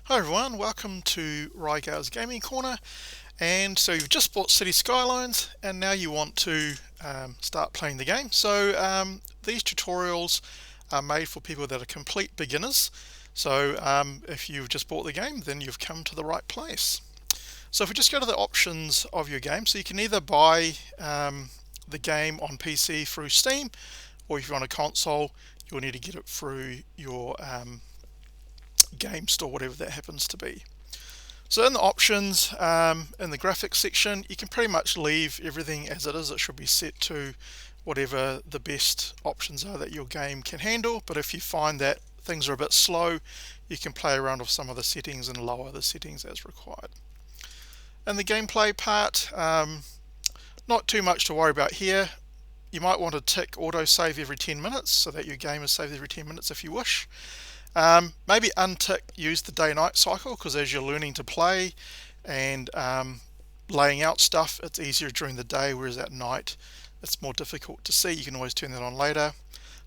Hi everyone, welcome to Rygar's Gaming Corner. And so you've just bought Cities Skylines and now you want to start playing the game. So these tutorials are made for people that are complete beginners. So if you've just bought the game, then you've come to the right place. So if we just go to the options of your game, so you can either buy the game on PC through Steam, or if you're on a console, you'll need to get it through your game store, whatever that happens to be. So in the options, in the graphics section, you can pretty much leave everything as it is. It should be set to whatever the best options are that your game can handle. But if you find that things are a bit slow, you can play around with some of the settings and lower the settings as required. In the gameplay part, not too much to worry about here. You might want to tick autosave every 10 minutes so that your game is saved every 10 minutes if you wish. Maybe untick use the day-night cycle, because as you're learning to play and laying out stuff, it's easier during the day, whereas at night it's more difficult to see. You can always turn that on later.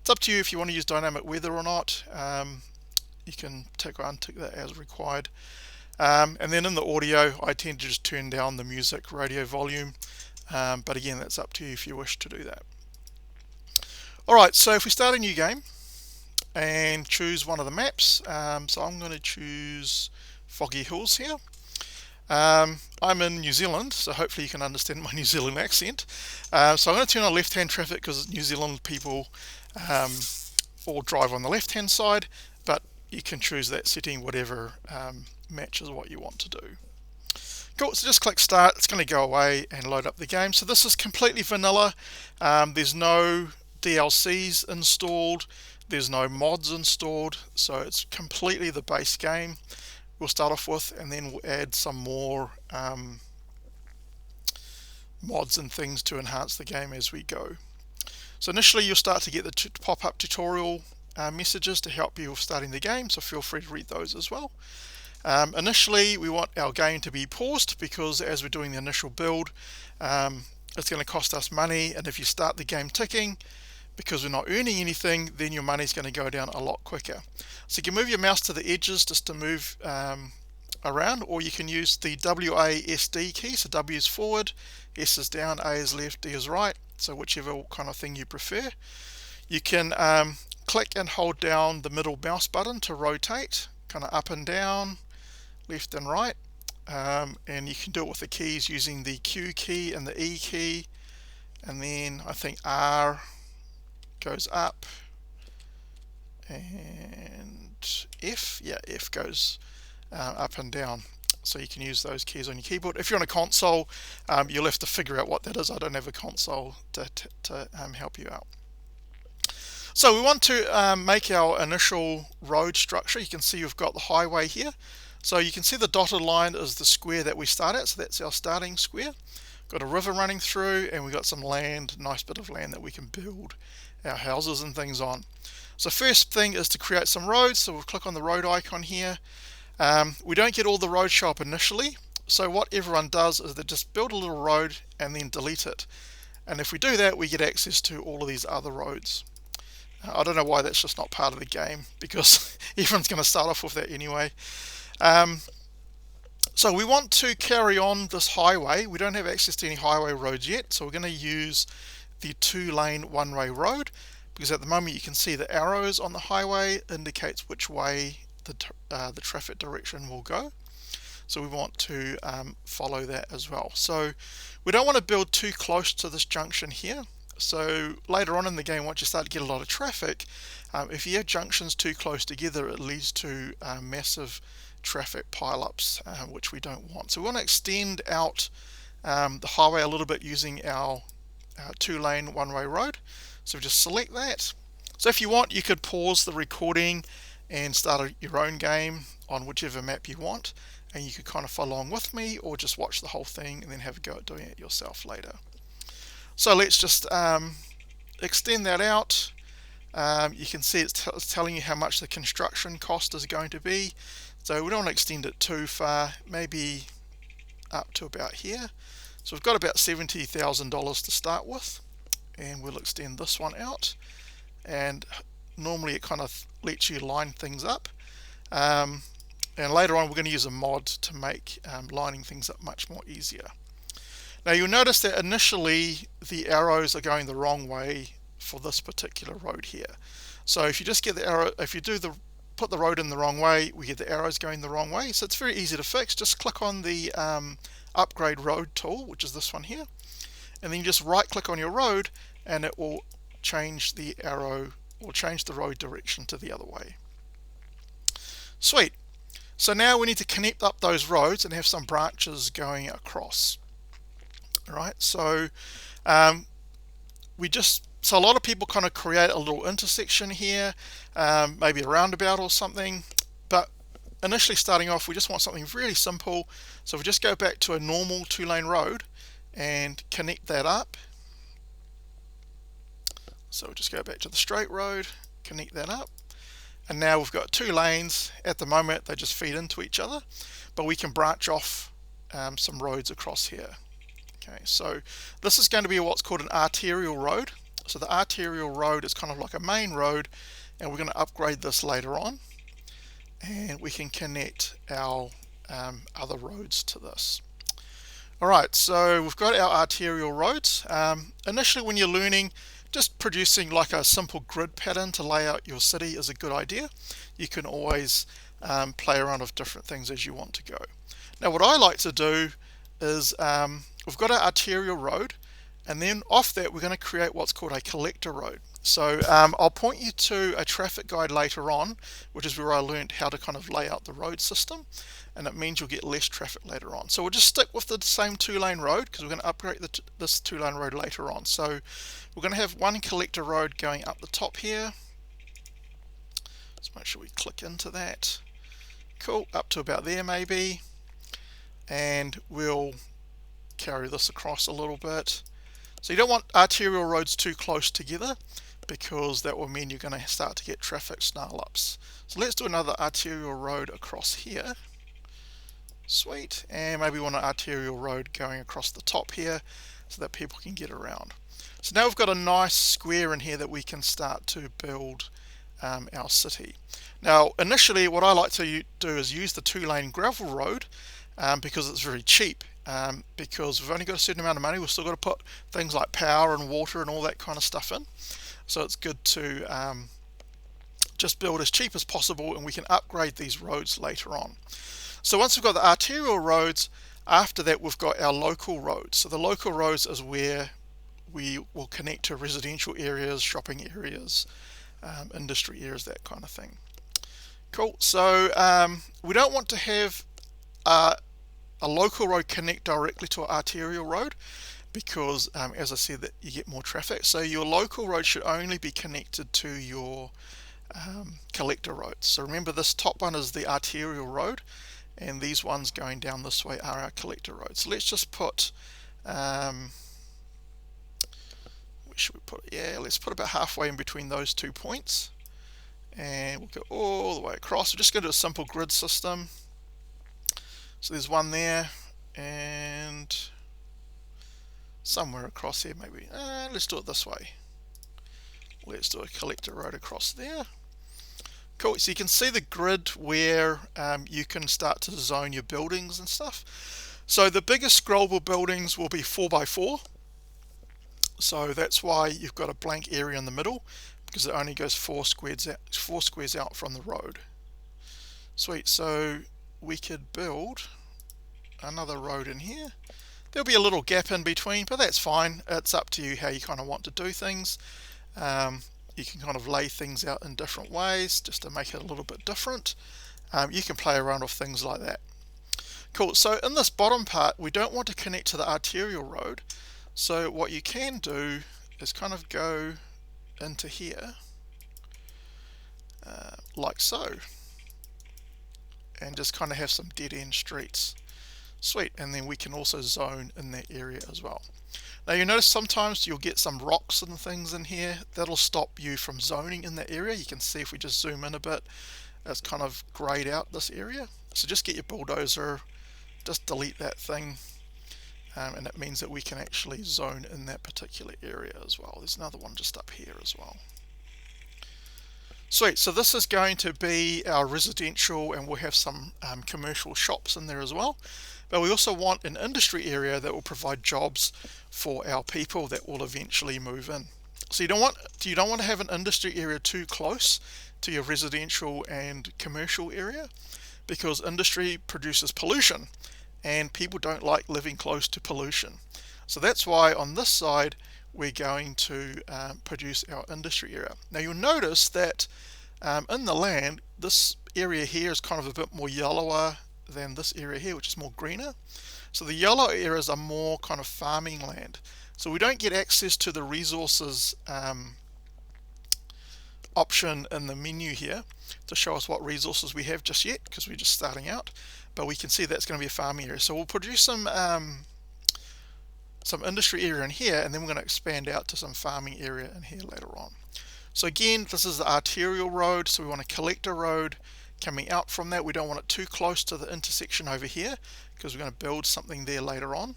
It's up to you if you want to use dynamic weather or not. You can tick or untick that as required. And then in the audio, I tend to just turn down the music radio volume, but again, that's up to you if you wish to do that. Alright, so if we start a new game and choose one of the maps, so I'm going to choose Foggy Hills here. I'm in New Zealand, so hopefully you can understand my New Zealand accent. So I'm going to turn on left-hand traffic because New Zealand people all drive on the left-hand side, but you can choose that setting whatever matches what you want to do. Cool, so just click start. It's going to go away and load up the game. So this is completely vanilla. There's no DLCs installed, there's no mods installed, so it's completely the base game we'll start off with, and then we'll add some more mods and things to enhance the game as we go. So initially you'll start to get the pop-up tutorial messages to help you with starting the game, so feel free to read those as well. Initially we want our game to be paused because as we're doing the initial build, it's going to cost us money, and if you start the game ticking, because we're not earning anything, then your money's going to go down a lot quicker. So you can move your mouse to the edges just to move around, or you can use the WASD key. So W is forward, S is down, A is left, D is right, so whichever kind of thing you prefer. You can click and hold down the middle mouse button to rotate, kind of up and down, left and right, and you can do it with the keys using the Q key and the E key, and then I think R goes up, and F goes up and down. So you can use those keys on your keyboard. If you're on a console, you'll have to figure out what that is. I don't have a console to help you out. So we want to make our initial road structure. You can see we've got the highway here. So you can see the dotted line is the square that we start at, so that's our starting square. Got a river running through, and we've got some land, nice bit of land that we can build our houses and things on. So first thing is to create some roads, so we'll click on the road icon here. We don't get all the roads show up initially, so what everyone does is they just build a little road and then delete it. And if we do that, we get access to all of these other roads. I don't know why that's just not part of the game, because everyone's going to start off with that anyway. So we want to carry on this highway. We don't have access to any highway roads yet, so we're going to use the 2-lane one-way road, because at the moment you can see the arrows on the highway indicates which way the traffic direction will go. So we want to follow that as well. So we don't want to build too close to this junction here. So later on in the game, once you start to get a lot of traffic, if you have junctions too close together, it leads to massive traffic pileups, which we don't want. So we want to extend out the highway a little bit using our 2-lane one-way road. So just select that. So if you want, you could pause the recording and start your own game on whichever map you want, and you could kind of follow along with me, or just watch the whole thing and then have a go at doing it yourself later. So let's just extend that out. You can see it's telling you how much the construction cost is going to be. So we don't want to extend it too far, maybe up to about here. So we've got about $70,000 to start with, and we'll extend this one out. And normally it kind of lets you line things up. And later on we're going to use a mod to make lining things up much more easier. Now you'll notice that initially the arrows are going the wrong way for this particular road here. So if you just get the arrow, if you put the road in the wrong way, we get the arrows going the wrong way. So it's very easy to fix. Just click on the upgrade road tool, which is this one here, and then you just right click on your road and it will change the arrow or change the road direction to the other way. Sweet. So now we need to connect up those roads and have some branches going across. All right, so so a lot of people kind of create a little intersection here, maybe a roundabout or something, but initially starting off we just want something really simple. So if we just go back to a normal 2-lane road and connect that up. So we'll just go back to the straight road, connect that up, and now we've got 2 lanes. At the moment they just feed into each other, but we can branch off some roads across here. Okay, so this is going to be what's called an arterial road. So the arterial road is kind of like a main road, and we're going to upgrade this later on, and we can connect our other roads to this. Alright, so we've got our arterial roads. Initially when you're learning, just producing like a simple grid pattern to lay out your city is a good idea. You can always play around with different things as you want to go. Now what I like to do is we've got our arterial road, and then off that we're going to create what's called a collector road. So I'll point you to a traffic guide later on, which is where I learned how to kind of lay out the road system, and it means you'll get less traffic later on. So we'll just stick with the same 2-lane road because we're going to upgrade this 2-lane road later on. So we're going to have one collector road going up the top here. Let's make sure we click into that. Cool, up to about there maybe, and we'll carry this across a little bit. So you don't want arterial roads too close together because that will mean you're going to start to get traffic snarl-ups. So let's do another arterial road across here. Sweet. And maybe we want an arterial road going across the top here so that people can get around. So now we've got a nice square in here that we can start to build our city. Now initially what I like to do is use the 2-lane gravel road because it's very cheap. Because we've only got a certain amount of money, we've still got to put things like power and water and all that kind of stuff in. So it's good to just build as cheap as possible, and we can upgrade these roads later on. So once we've got the arterial roads, after that we've got our local roads. So the local roads is where we will connect to residential areas, shopping areas, industry areas, that kind of thing. Cool. So we don't want to have a local road connect directly to an arterial road because as I said, that you get more traffic. So your local road should only be connected to your collector roads. So remember, this top one is the arterial road, and these ones going down this way are our collector roads. So let's just put where should we put it? Yeah, let's put about halfway in between those 2 points, and we'll go all the way across. We're just going to do a simple grid system. So there's one there, and somewhere across here maybe. Let's do it this way. Let's do a collector road across there. Cool, so you can see the grid where you can start to zone your buildings and stuff. So the biggest scrollable buildings will be 4x4. So that's why you've got a blank area in the middle, because it only goes 4 squares out from the road. Sweet, so we could build another road in here. There'll be a little gap in between, but that's fine. It's up to you how you kind of want to do things. You can kind of lay things out in different ways just to make it a little bit different. You can play around with things like that. Cool, so in this bottom part we don't want to connect to the arterial road, so what you can do is kind of go into here like so, and just kind of have some dead-end streets. Sweet, and then we can also zone in that area as well. Now you notice sometimes you'll get some rocks and things in here that'll stop you from zoning in that area. You can see if we just zoom in a bit, it's kind of grayed out this area. So just get your bulldozer, just delete that thing, and it means that we can actually zone in that particular area as well. There's another one just up here as well. Sweet, so this is going to be our residential, and we'll have some commercial shops in there as well. But we also want an industry area that will provide jobs for our people that will eventually move in. So you don't want to have an industry area too close to your residential and commercial area, because industry produces pollution and people don't like living close to pollution. So that's why on this side we're going to produce our industry area. Now you'll notice that in the land, this area here is kind of a bit more yellower than this area here, which is more greener. So the yellow areas are more kind of farming land. So we don't get access to the resources option in the menu here to show us what resources we have just yet, because we're just starting out. But we can see that's going to be a farming area. So we'll produce some industry area in here, and then we're going to expand out to some farming area in here later on. So again, this is the arterial road, so we want a collector road coming out from that. We don't want it too close to the intersection over here, because we're going to build something there later on.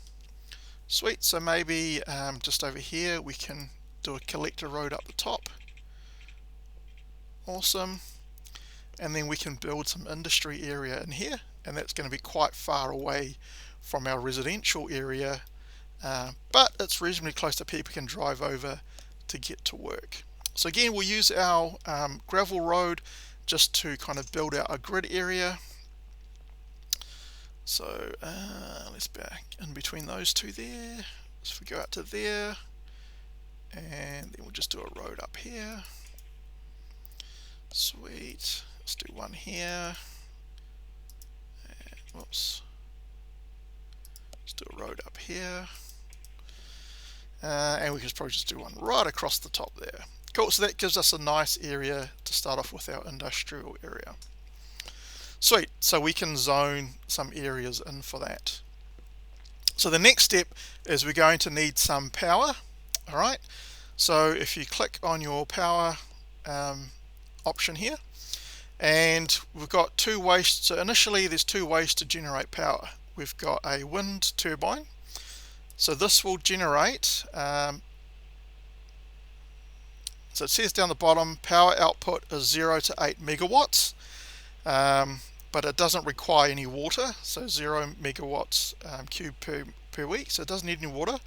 Sweet, so maybe just over here we can do a collector road up the top. Awesome. And then we can build some industry area in here, and that's going to be quite far away from our residential area, but it's reasonably close that people can drive over to get to work. So again, we'll use our gravel road just to kind of build out a grid area. So let's back in between those two there. So if we go out to there, and then we'll just do a road up here. Sweet. Let's do one here. And, whoops. Let's do a road up here. And we can probably just do one right across the top there. Cool, so that gives us a nice area to start off with our industrial area. Sweet, so we can zone some areas in for that. So the next step is we're going to need some power. All right, so if you click on your power option here, and we've got two ways. So initially there's two ways to generate power. We've got a wind turbine. So this will generate, so it says down the bottom, power output is 0 to 8 megawatts, but it doesn't require any water, so 0 megawatts cube per week, so it doesn't need any water.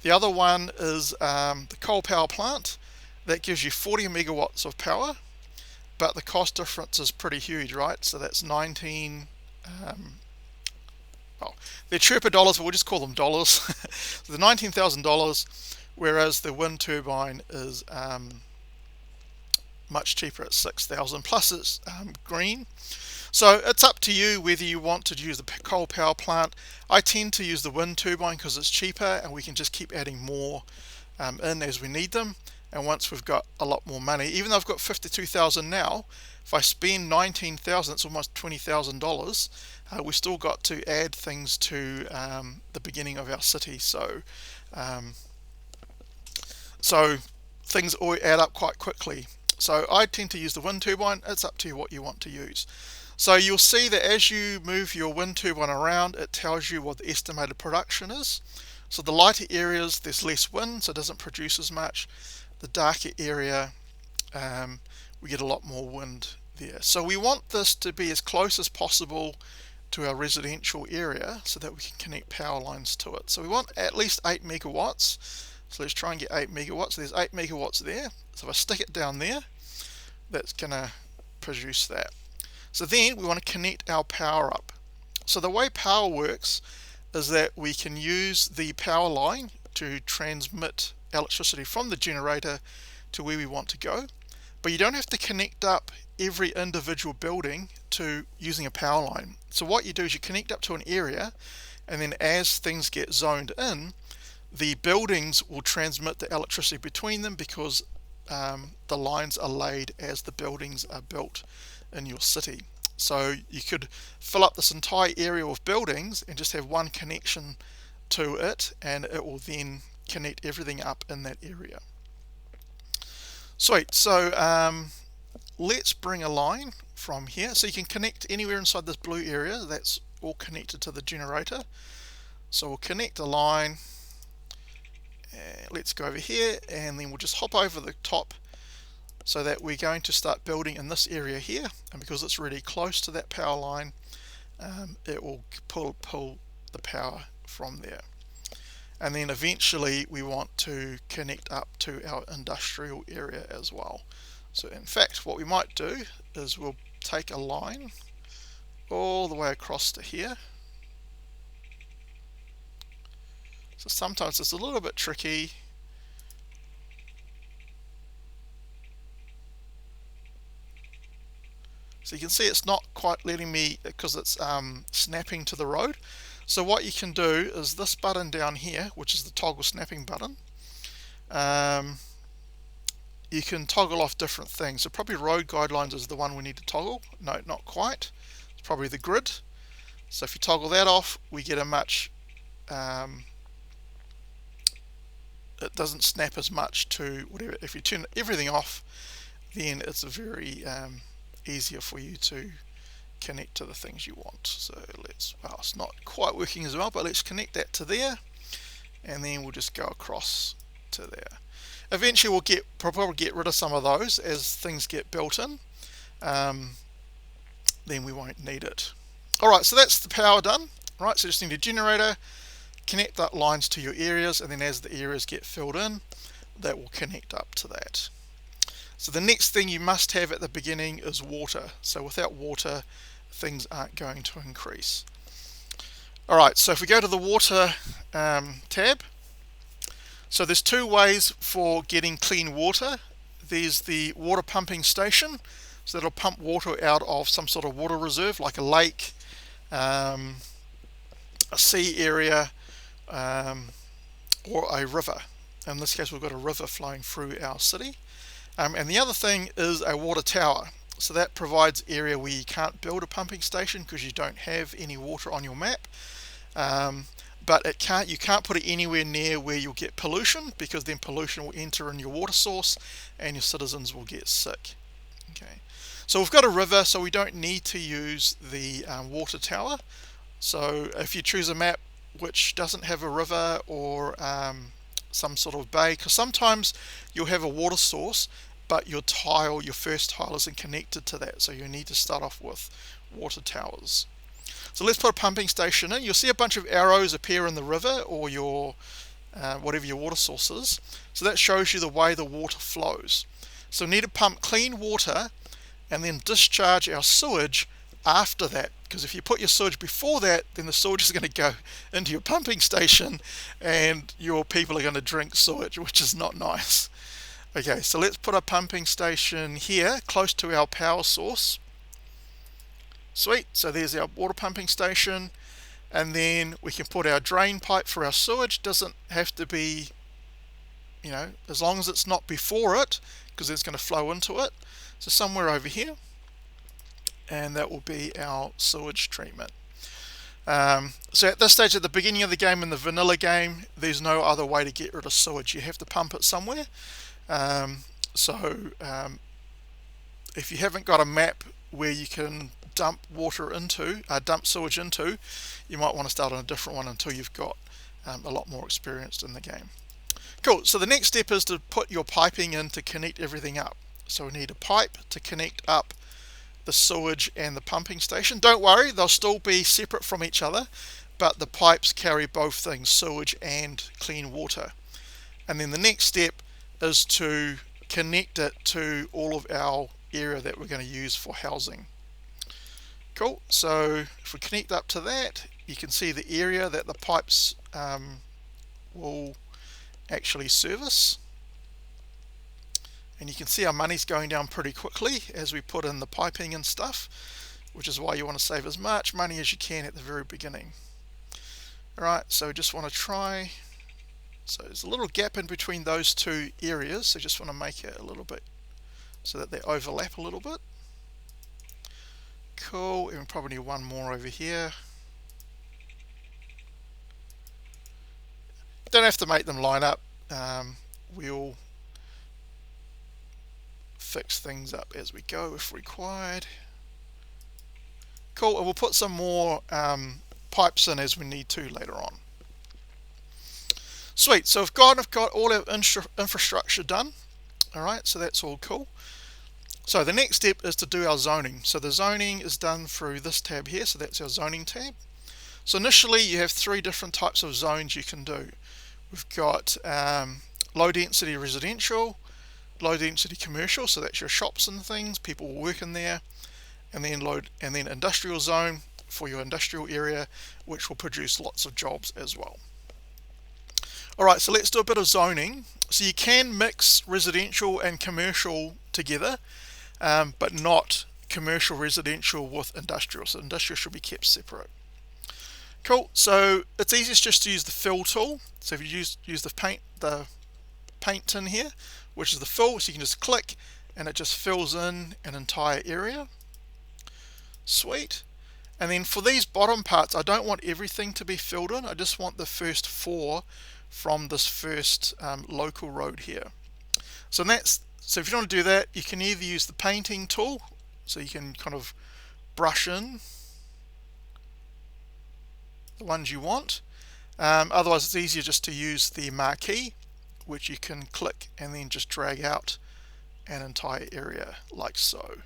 The other one is the coal power plant. That gives you 40 megawatts of power, but the cost difference is pretty huge, right? So that's 19, well, they're cheaper dollars, but we'll just call them dollars. So the $19,000, whereas the wind turbine is much cheaper at 6,000, plus it's green. So it's up to you whether you want to use the coal power plant. I tend to use the wind turbine because it's cheaper, and we can just keep adding more in as we need them. And once we've got a lot more money, even though I've got 52,000 now, if I spend 19,000, it's almost $20,000. We still got to add things to the beginning of our city, so things all add up quite quickly. So I tend to use the wind turbine. It's up to you what you want to use. So you'll see that as you move your wind turbine around, it tells you what the estimated production is. So the lighter areas, there's less wind, so it doesn't produce as much. The darker area, we get a lot more wind there. So we want this to be as close as possible to our residential area so that we can connect power lines to it. So we want at least 8 megawatts. So let's try and get 8 megawatts. There's 8 megawatts there. So if I stick it down there, that's going to produce that. So then we want to connect our power up. So the way power works is that we can use the power line to transmit electricity from the generator to where we want to go, but you don't have to connect up every individual building to using a power line. So what you do is you connect up to an area, and then as things get zoned in, the buildings will transmit the electricity between them, because the lines are laid as the buildings are built in your city. So you could fill up this entire area with buildings and just have one connection to it, and it will then connect everything up in that area. Sweet. So let's bring a line from here. So you can connect anywhere inside this blue area. That's all connected to the generator. So we'll connect a line. Let's go over here, and then we'll just hop over the top so that we're going to start building in this area here, and because it's really close to that power line, it will pull the power from there. And then eventually we want to connect up to our industrial area as well. So in fact, what we might do is we'll take a line all the way across to here. So sometimes it's a little bit tricky. So you can see it's not quite letting me, because it's snapping to the road. So what you can do is this button down here, which is the toggle snapping button, you can toggle off different things. So probably road guidelines is the one we need to toggle. No, not quite. It's probably the grid. So if you toggle that off, we get a much, it doesn't snap as much to whatever. If you turn everything off, then it's a very easier for you to connect to the things you want. So well, it's not quite working as well, but let's connect that to there, and then we'll just go across to there. Eventually we'll probably get rid of some of those as things get built in, then we won't need it. Alright, so that's the power done. Right, so just need a generator, connect that lines to your areas, and then as the areas get filled in, that will connect up to that. So the next thing you must have at the beginning is water. So without water, things aren't going to increase. Alright, so if we go to the water tab, so there's two ways for getting clean water. There's the water pumping station, so that'll pump water out of some sort of water reserve, like a lake, a sea area, or a river. In this case, we've got a river flowing through our city. And the other thing is a water tower. So that provides area where you can't build a pumping station because you don't have any water on your map. But you can't put it anywhere near where you'll get pollution, because then pollution will enter in your water source and your citizens will get sick. Okay, so we've got a river, so we don't need to use the water tower. So if you choose a map which doesn't have a river or some sort of bay, because sometimes you'll have a water source but your first tile isn't connected to that, so you need to start off with water towers. So let's put a pumping station in. You'll see a bunch of arrows appear in the river or your whatever your water source is. So that shows you the way the water flows. So we need to pump clean water and then discharge our sewage after that, because if you put your sewage before that, then the sewage is going to go into your pumping station and your people are going to drink sewage, which is not nice. Okay, so let's put a pumping station here close to our power source. Sweet, so there's our water pumping station, and then we can put our drain pipe for our sewage. Doesn't have to be, as long as it's not before it, because it's going to flow into it. So somewhere over here, and that will be our sewage treatment. So at this stage, at the beginning of the game, in the vanilla game, there's no other way to get rid of sewage. You have to pump it somewhere. If you haven't got a map where you can dump sewage into, you might want to start on a different one until you've got a lot more experienced in the game. Cool, so the next step is to put your piping in to connect everything up. So we need a pipe to connect up the sewage and the pumping station. Don't worry, they'll still be separate from each other, but the pipes carry both things, sewage and clean water. And then the next step is to connect it to all of our area that we're going to use for housing. Cool, so if we connect up to that, you can see the area that the pipes will actually service. And you can see our money's going down pretty quickly as we put in the piping and stuff, which is why you want to save as much money as you can at the very beginning. Alright, so we just want to try. So there's a little gap in between those two areas, so just want to make it a little bit so that they overlap a little bit. Cool, and we probably need one more over here. Don't have to make them line up. We'll fix things up as we go if required. Cool, and we'll put some more pipes in as we need to later on. Sweet, so I've got all our infrastructure done. Alright, so that's all cool. So the next step is to do our zoning. So the zoning is done through this tab here, so that's our zoning tab. So initially you have three different types of zones you can do. We've got low density residential, low density commercial, so that's your shops and things, people will work in there, and then industrial zone for your industrial area, which will produce lots of jobs as well. Alright, so let's do a bit of zoning. So you can mix residential and commercial together, but not commercial residential with industrial. So industrial should be kept separate. Cool, so it's easiest just to use the fill tool. So if you use the paint tin here, which is the fill, so you can just click and it just fills in an entire area. Sweet. And then for these bottom parts, I don't want everything to be filled in. I just want the first 4 from this first local road here. So if you want to do that, you can either use the painting tool, so you can kind of brush in the ones you want. Otherwise it's easier just to use the marquee, which you can click and then just drag out an entire area like so.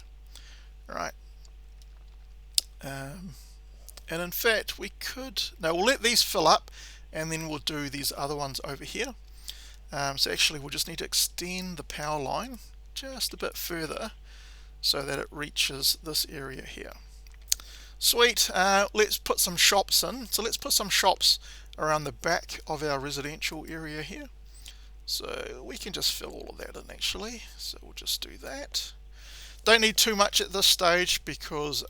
Right. And in fact we'll let these fill up and then we'll do these other ones over here. So actually we'll just need to extend the power line just a bit further so that it reaches this area here. Sweet. Let's put some shops in. So let's put some shops around the back of our residential area here. So we can just fill all of that in actually. So we'll just do that. Don't need too much at this stage because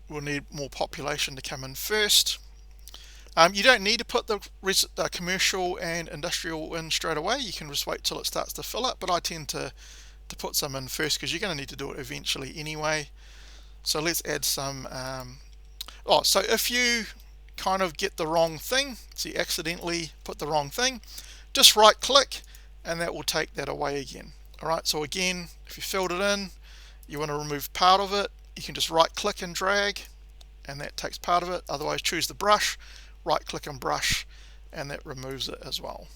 we'll need more population to come in first. You don't need to put the commercial and industrial in straight away. You can just wait till it starts to fill up, but I tend to put some in first because you're going to need to do it eventually anyway. So let's add some so if you kind of get the wrong thing, so you accidentally put the wrong thing, just right click and that will take that away again. Alright, so again, if you filled it in, you want to remove part of it, you can just right click and drag and that takes part of it. Otherwise choose the brush, right click and brush, and that removes it as well.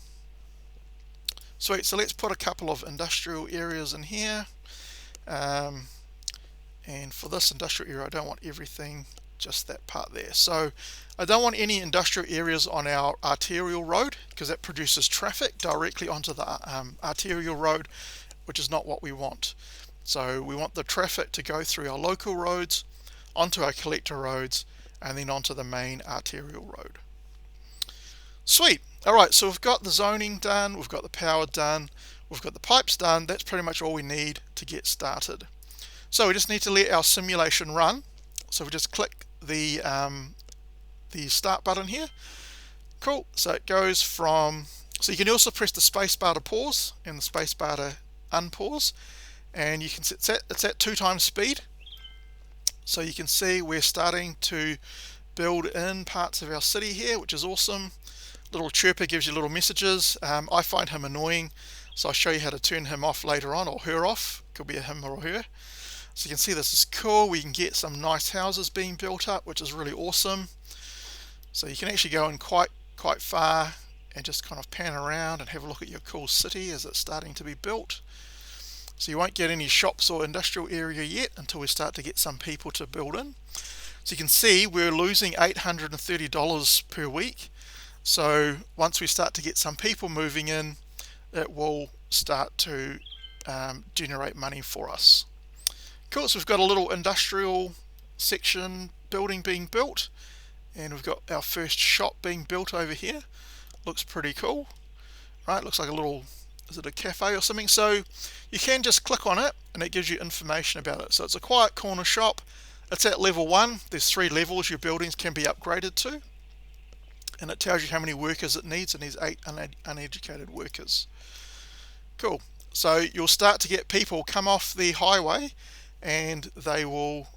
Sweet, so let's put a couple of industrial areas in here. And for this industrial area I don't want everything, just that part there. So I don't want any industrial areas on our arterial road because that produces traffic directly onto the arterial road, which is not what we want. So we want the traffic to go through our local roads, onto our collector roads, and then onto the main arterial road. Sweet. Alright, so we've got the zoning done, we've got the power done, we've got the pipes done. That's pretty much all we need to get started. So we just need to let our simulation run. So we just click the start button here. Cool. So it goes from, so you can also press the space bar to pause and the space bar to unpause, and you can set it's at 2 times speed. So you can see we're starting to build in parts of our city here, which is awesome. Little chirper gives you little messages. I find him annoying, so I'll show you how to turn him off later on, or her off. Could be a him or a her. So you can see this is cool. We can get some nice houses being built up, which is really awesome. So you can actually go in quite far and just kind of pan around and have a look at your cool city as it's starting to be built. So you won't get any shops or industrial area yet until we start to get some people to build in. So you can see we're losing $830 per week. So once we start to get some people moving in, it will start to generate money for us. Cool, so we've got a little industrial section building being built, and we've got our first shop being built over here. Looks pretty cool, right? Looks like a little, is it a cafe or something? So you can just click on it and it gives you information about it. So it's a quiet corner shop. It's at level 1. There's 3 levels your buildings can be upgraded to, and it tells you how many workers it needs. It needs 8 uneducated workers. Cool. So you'll start to get people come off the highway and they will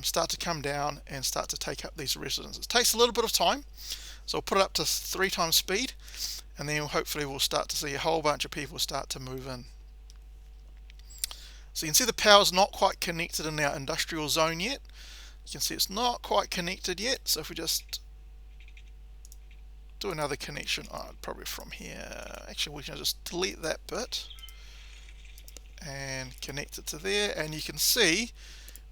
start to come down and start to take up these residences. It takes a little bit of time, so I'll put it up to 3 times speed, and then hopefully we'll start to see a whole bunch of people start to move in. So you can see the power's not quite connected in our industrial zone yet. You can see it's not quite connected yet, so if we just do another connection, probably from here. Actually we can just delete that bit and connect it to there, and you can see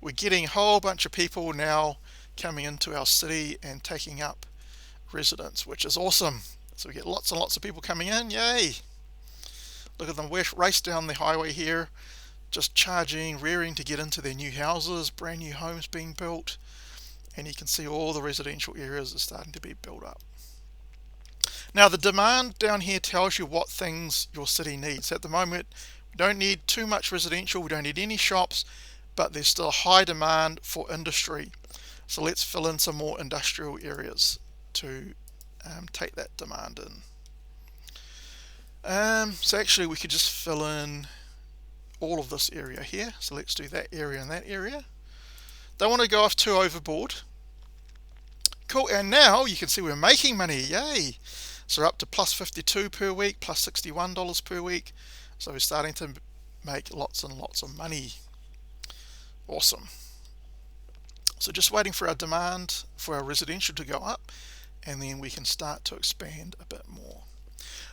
we're getting a whole bunch of people now coming into our city and taking up residence, which is awesome. So we get lots and lots of people coming in. Yay! Look at them race down the highway here, just charging, rearing to get into their new houses, brand new homes being built, and you can see all the residential areas are starting to be built up. Now the demand down here tells you what things your city needs. At the moment, we don't need too much residential, we don't need any shops, but there's still a high demand for industry. So let's fill in some more industrial areas to take that demand in. So actually we could just fill in all of this area here. So let's do that area and that area. Don't want to go off too overboard. Cool, and now you can see we're making money, yay! So we're up to plus 52 per week, plus $61 per week. So we're starting to make lots and lots of money. Awesome. So just waiting for our demand for our residential to go up, and then we can start to expand a bit more.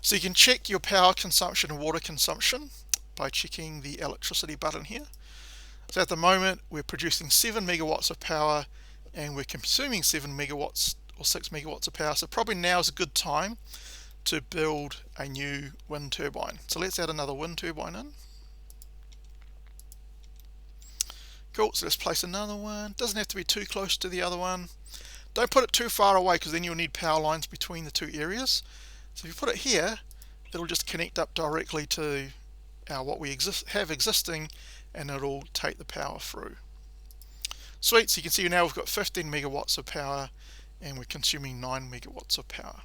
So you can check your power consumption and water consumption by checking the electricity button here. So at the moment we're producing 7 megawatts of power and we're consuming 7 megawatts or 6 megawatts of power. So probably now is a good time to build a new wind turbine. So let's add another wind turbine in. Cool, so let's place another one. Doesn't have to be too close to the other one. Don't put it too far away because then you'll need power lines between the two areas. So if you put it here, it'll just connect up directly to what we have existing, and it'll take the power through. Sweet, so you can see now we've got 15 megawatts of power and we're consuming 9 megawatts of power.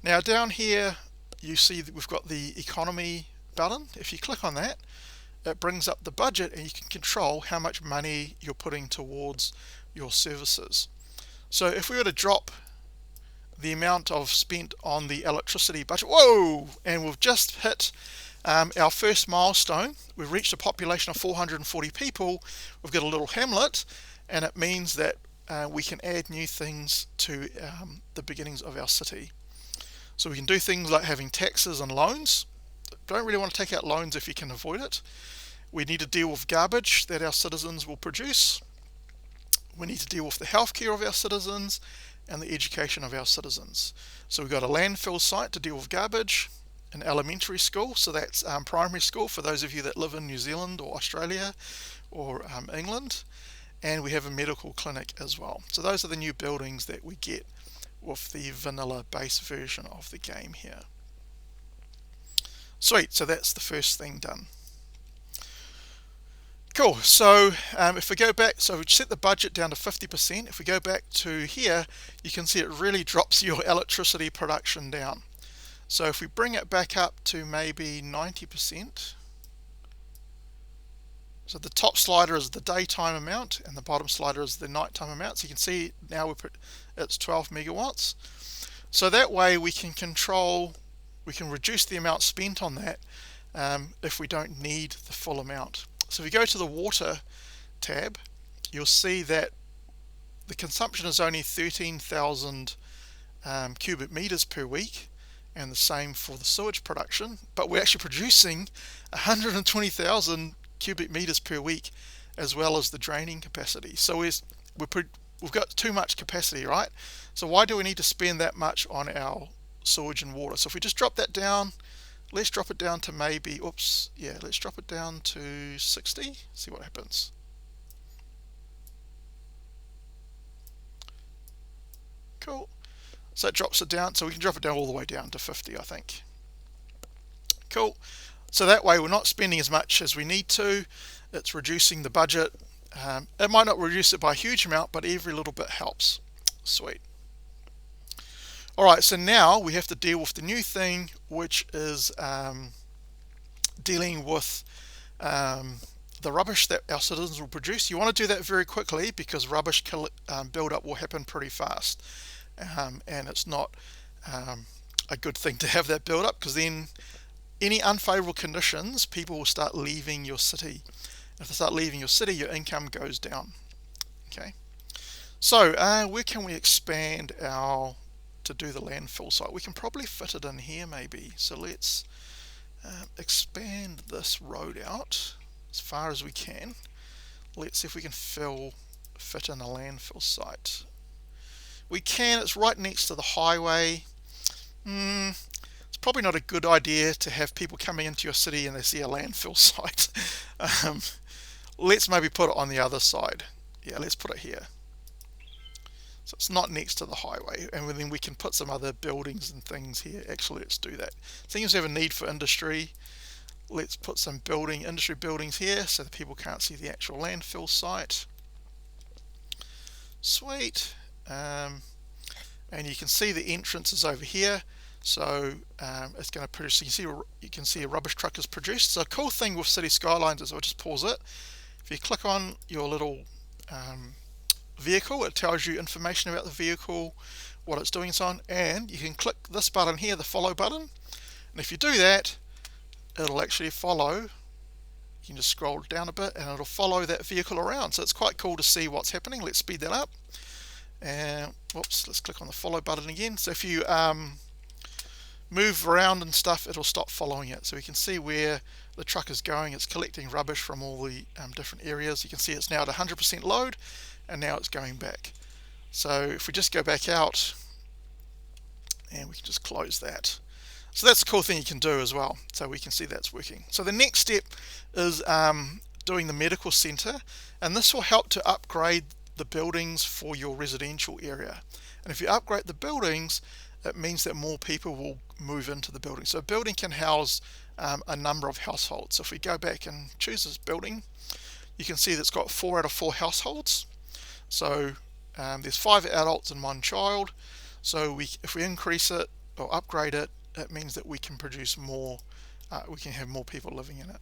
Now down here you see that we've got the economy button. If you click on that, it brings up the budget and you can control how much money you're putting towards your services. So if we were to drop the amount of spent on the electricity budget, whoa, and we've just hit our first milestone. We've reached a population of 440 people. We've got a little hamlet, and it means that we can add new things to the beginnings of our city. So we can do things like having taxes and loans. Don't really want to take out loans if you can avoid it. We need to deal with garbage that our citizens will produce. We need to deal with the healthcare of our citizens and the education of our citizens. So we've got a landfill site to deal with garbage, an elementary school, so that's primary school for those of you that live in New Zealand or Australia or England, and we have a medical clinic as well. So those are the new buildings that we get with the vanilla base version of the game here. Sweet, so that's the first thing done. Cool, so if we go back, so we set the budget down to 50%. If we go back to here, you can see it really drops your electricity production down. So if we bring it back up to maybe 90%, so the top slider is the daytime amount and the bottom slider is the nighttime amount. So you can see now it's 12 megawatts. So that way we can control, we can reduce the amount spent on that if we don't need the full amount. So if you go to the water tab, you'll see that the consumption is only 13,000 cubic meters per week, and the same for the sewage production, but we're actually producing 120,000 cubic meters per week as well as the draining capacity. So we've got too much capacity, right? So why do we need to spend that much on our sewage and water? So if we just drop that down, let's drop it down to maybe, let's drop it down to 60, see what happens. Cool. So it drops it down, so we can drop it down all the way down to 50, I think. Cool. So that way we're not spending as much as we need to. It's reducing the budget. It might not reduce it by a huge amount, but every little bit helps. Sweet. Alright, so now we have to deal with the new thing, which is dealing with the rubbish that our citizens will produce. You want to do that very quickly because rubbish build-up will happen pretty fast. And it's not a good thing to have that build up, because then any unfavorable conditions, people will start leaving your city. If they start leaving your city, your income goes down. Okay, so where can we expand to do the landfill site? We can probably fit it in here maybe. So let's expand this road out. as far as we can. Let's see if we can fit in a landfill site. We can. It's right next to the highway. It's probably not a good idea to have people coming into your city and they see a landfill site. Let's maybe put it on the other side. Yeah, let's put it here. So it's not next to the highway, and then we can put some other buildings and things here. Actually, let's do that. Things have a need for industry. Let's put some industry buildings here so that people can't see the actual landfill site. Sweet. And you can see the entrance is over here. So it's going to produce. You can see a rubbish truck is produced. So a cool thing with City Skylines is, I'll just pause it. If you click on your little vehicle, it tells you information about the vehicle, what it's doing and so on, and you can click this button here, the follow button, and if you do that, it'll actually follow. You can just scroll down a bit and it'll follow that vehicle around. So it's quite cool to see what's happening. Let's speed that up, and whoops, let's click on the follow button again. So if you move around and stuff, it'll stop following it. So we can see where the truck is going. It's collecting rubbish from all the different areas. You can see it's now at 100% load, and now it's going back. So if we just go back out, and we can just close that. So that's a cool thing you can do as well. So we can see that's working. So the next step is doing the medical center, and this will help to upgrade the buildings for your residential area. And if you upgrade the buildings, it means that more people will move into the building. So a building can house a number of households. So if we go back and choose this building, you can see that it's got 4 out of 4 households. So there's 5 adults and 1 child. So if we increase it or upgrade it, it means that we can produce more, we can have more people living in it.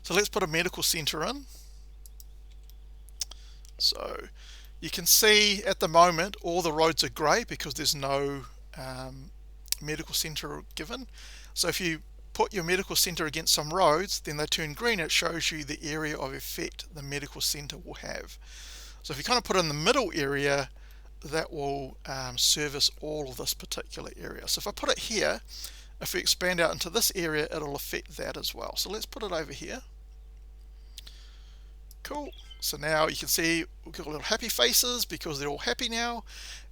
So let's put a medical center in. So you can see at the moment all the roads are grey because there's no medical center given. So if you put your medical center against some roads, then they turn green. It shows you the area of effect the medical center will have. So if you kind of put in the middle area, that will service all of this particular area. So if I put it here, if we expand out into this area, it'll affect that as well. So let's put it over here. Cool. So now you can see we've got little happy faces because they're all happy now,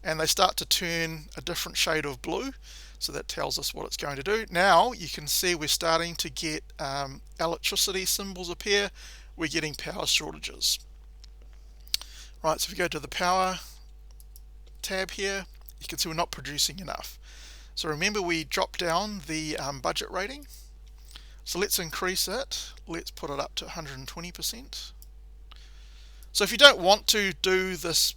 and they start to turn a different shade of blue. So that tells us what it's going to do. Now you can see we're starting to get electricity symbols appear. We're getting power shortages. Right, so if we go to the power tab here, you can see we're not producing enough. So remember, we dropped down the budget rating. So let's increase it. Let's put it up to 120%. So if you don't want to do this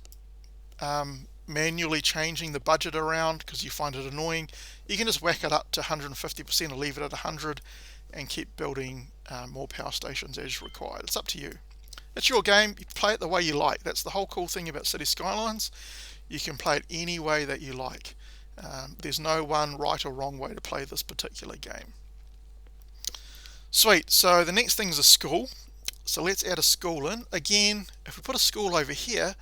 manually changing the budget around because you find it annoying, you can just whack it up to 150% or leave it at 100 and keep building more power stations as required. It's up to you. It's your game. You play it the way you like. That's the whole cool thing about Cities Skylines. You can play it any way that you like. There's no one right or wrong way to play this particular game. Sweet. So the next thing is a school. So let's add a school in. Again, if we put a school over here,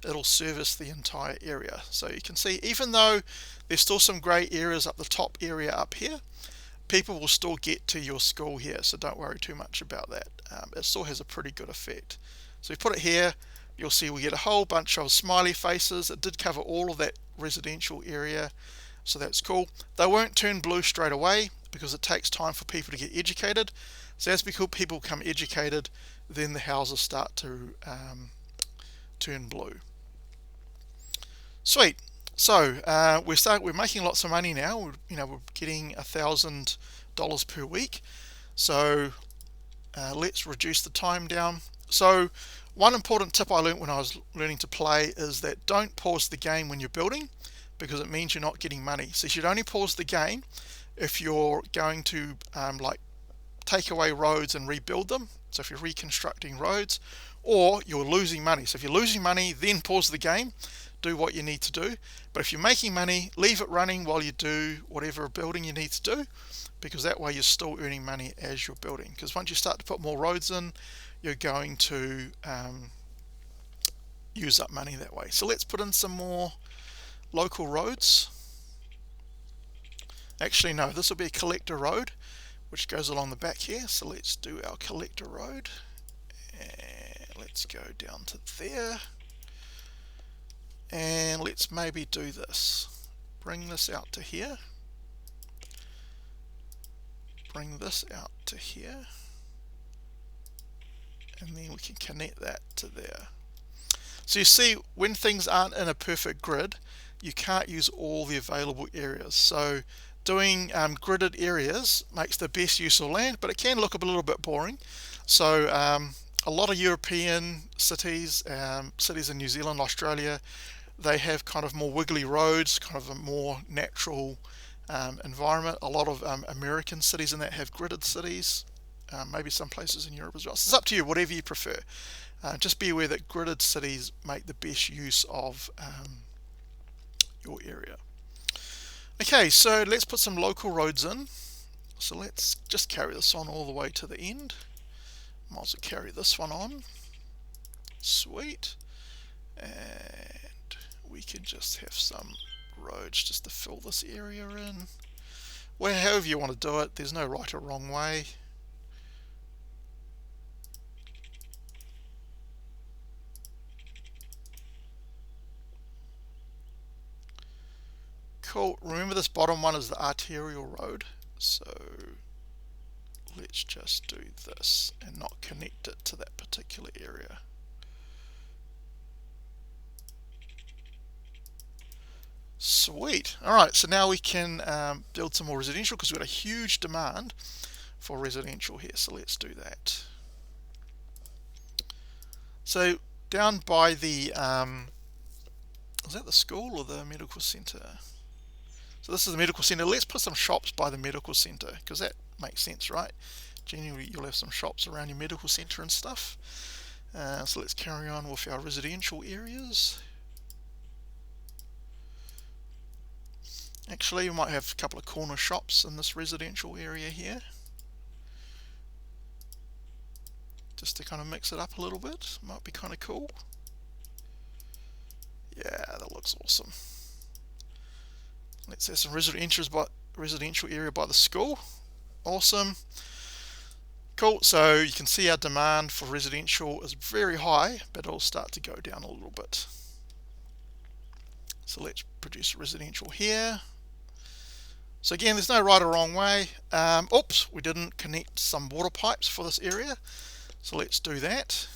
it'll service the entire area. So you can see, even though there's still some grey areas up the top area up here, people will still get to your school here, so don't worry too much about that. It still has a pretty good effect. So if we put it here, you'll see we get a whole bunch of smiley faces. It did cover all of that residential area, so that's cool. They won't turn blue straight away because it takes time for people to get educated. So as people become educated, then the houses start to turn blue. Sweet. So we're making lots of money now. We're getting $1,000 per week. So let's reduce the time down. So one important tip I learned when I was learning to play is that don't pause the game when you're building, because it means you're not getting money. So you should only pause the game if you're going to like take away roads and rebuild them. So if you're reconstructing roads, or you're losing money. So if you're losing money, then pause the game, do what you need to do. But if you're making money, leave it running while you do whatever building you need to do, because that way you're still earning money as you're building. Because once you start to put more roads in, you're going to use up money that way. So let's put in some more local roads. Actually, no, this will be a collector road. which goes along the back here. So let's do our collector road, and let's go down to there, and let's maybe do this. Bring this out to here, bring this out to here, and then we can connect that to there. So you see, when things aren't in a perfect grid, you can't use all the available areas. So doing gridded areas makes the best use of land, but it can look a little bit boring. So a lot of European cities, cities in New Zealand, Australia, they have kind of more wiggly roads, kind of a more natural environment. A lot of American cities in that have gridded cities, maybe some places in Europe as well. So it's up to you, whatever you prefer. Just be aware that gridded cities make the best use of your area. Okay, so let's put some local roads in. So let's just carry this on all the way to the end. Might as well carry this one on. Sweet. And we can just have some roads just to fill this area in. Well, however you want to do it, there's no right or wrong way. Cool. Remember, this bottom one is the arterial road, so let's just do this and not connect it to that particular area. Sweet. Alright, so now we can build some more residential, because we've got a huge demand for residential here, so let's do that. So down by the is that the school or the medical centre? So this is the medical centre. Let's put some shops by the medical centre, because that makes sense, right? Generally you'll have some shops around your medical centre and stuff. So let's carry on with our residential areas. Actually, we might have a couple of corner shops in this residential area here, just to kind of mix it up a little bit. Might be kind of cool. Yeah, that looks awesome. Let's have some residential area by the school. Awesome. Cool. So you can see our demand for residential is very high, but it'll start to go down a little bit. So let's produce residential here. So again, there's no right or wrong way. Oops, we didn't connect some water pipes for this area. So let's do that.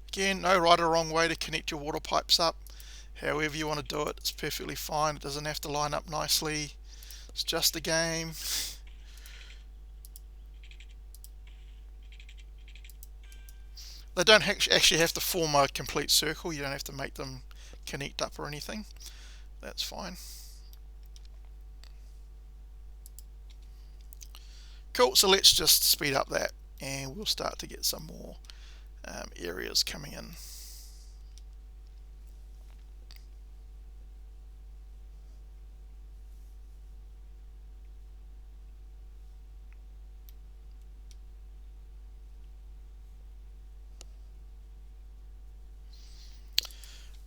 Again, no right or wrong way to connect your water pipes up. However you want to do it, it's perfectly fine. It doesn't have to line up nicely. It's just a game. They don't actually have to form a complete circle. You don't have to make them connect up or anything. That's fine. Cool, so let's just speed up that and we'll start to get some more areas coming in.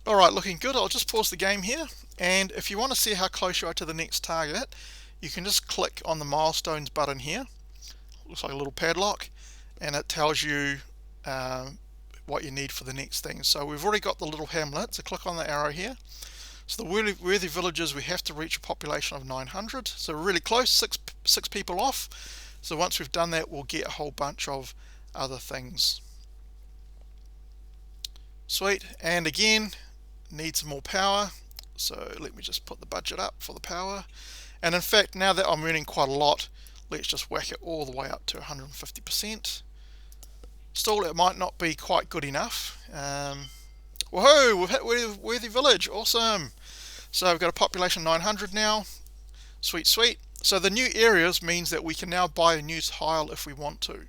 Alright, looking good. I'll just pause the game here, and if you want to see how close you are to the next target, you can just click on the milestones button here. Looks like a little padlock, and it tells you what you need for the next thing. So we've already got the little hamlet, so click on the arrow here. So the worthy villages, we have to reach a population of 900, so we're really close, six people off. So once we've done that, we'll get a whole bunch of other things. Sweet, and again, need some more power, so let me just put the budget up for the power. And in fact, now that I'm earning quite a lot, let's just whack it all the way up to 150%. Still, it might not be quite good enough. Woohoo, we've hit worthy village, awesome. So we've got a population 900 now, sweet sweet. So the new areas means that we can now buy a new tile if we want to.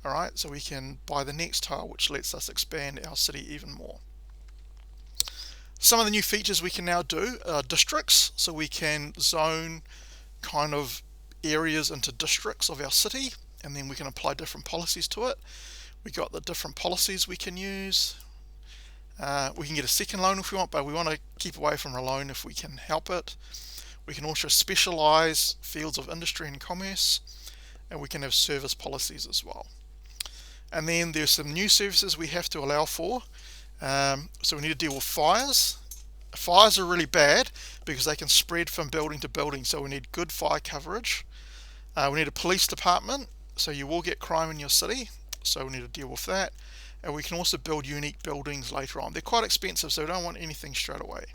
Alright, so we can buy the next tile, which lets us expand our city even more. Some of the new features we can now do are districts, so we can zone kind of areas into districts of our city, and then we can apply different policies to it. We got the different policies we can use. We can get a second loan if we want, but we want to keep away from a loan if we can help it. We can also specialize fields of industry and commerce, and we can have service policies as well. And then there's some new services we have to allow for. So we need to deal with fires. Fires are really bad because they can spread from building to building, so we need good fire coverage. We need a police department, so you will get crime in your city, so we need to deal with that. And we can also build unique buildings later on. They're quite expensive, so we don't want anything straight away.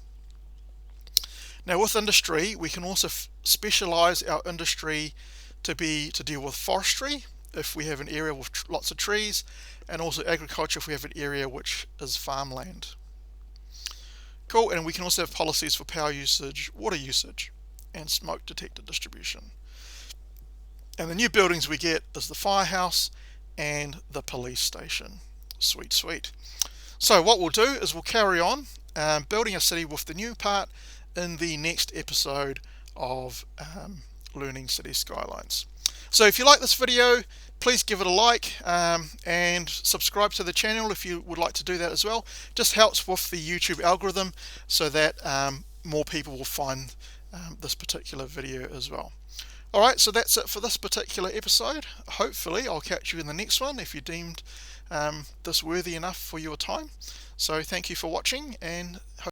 Now with industry, we can also specialize our industry to deal with forestry if we have an area with lots of trees, and also agriculture if we have an area which is farmland. Cool, and we can also have policies for power usage, water usage, and smoke detector distribution. And the new buildings we get is the firehouse and the police station. Sweet, sweet. So what we'll do is we'll carry on building a city with the new part in the next episode of Learning Cities Skylines. So if you like this video, please give it a like and subscribe to the channel if you would like to do that as well. Just helps with the YouTube algorithm so that more people will find this particular video as well. Alright, so that's it for this particular episode. Hopefully I'll catch you in the next one if you deemed this worthy enough for your time. So thank you for watching, and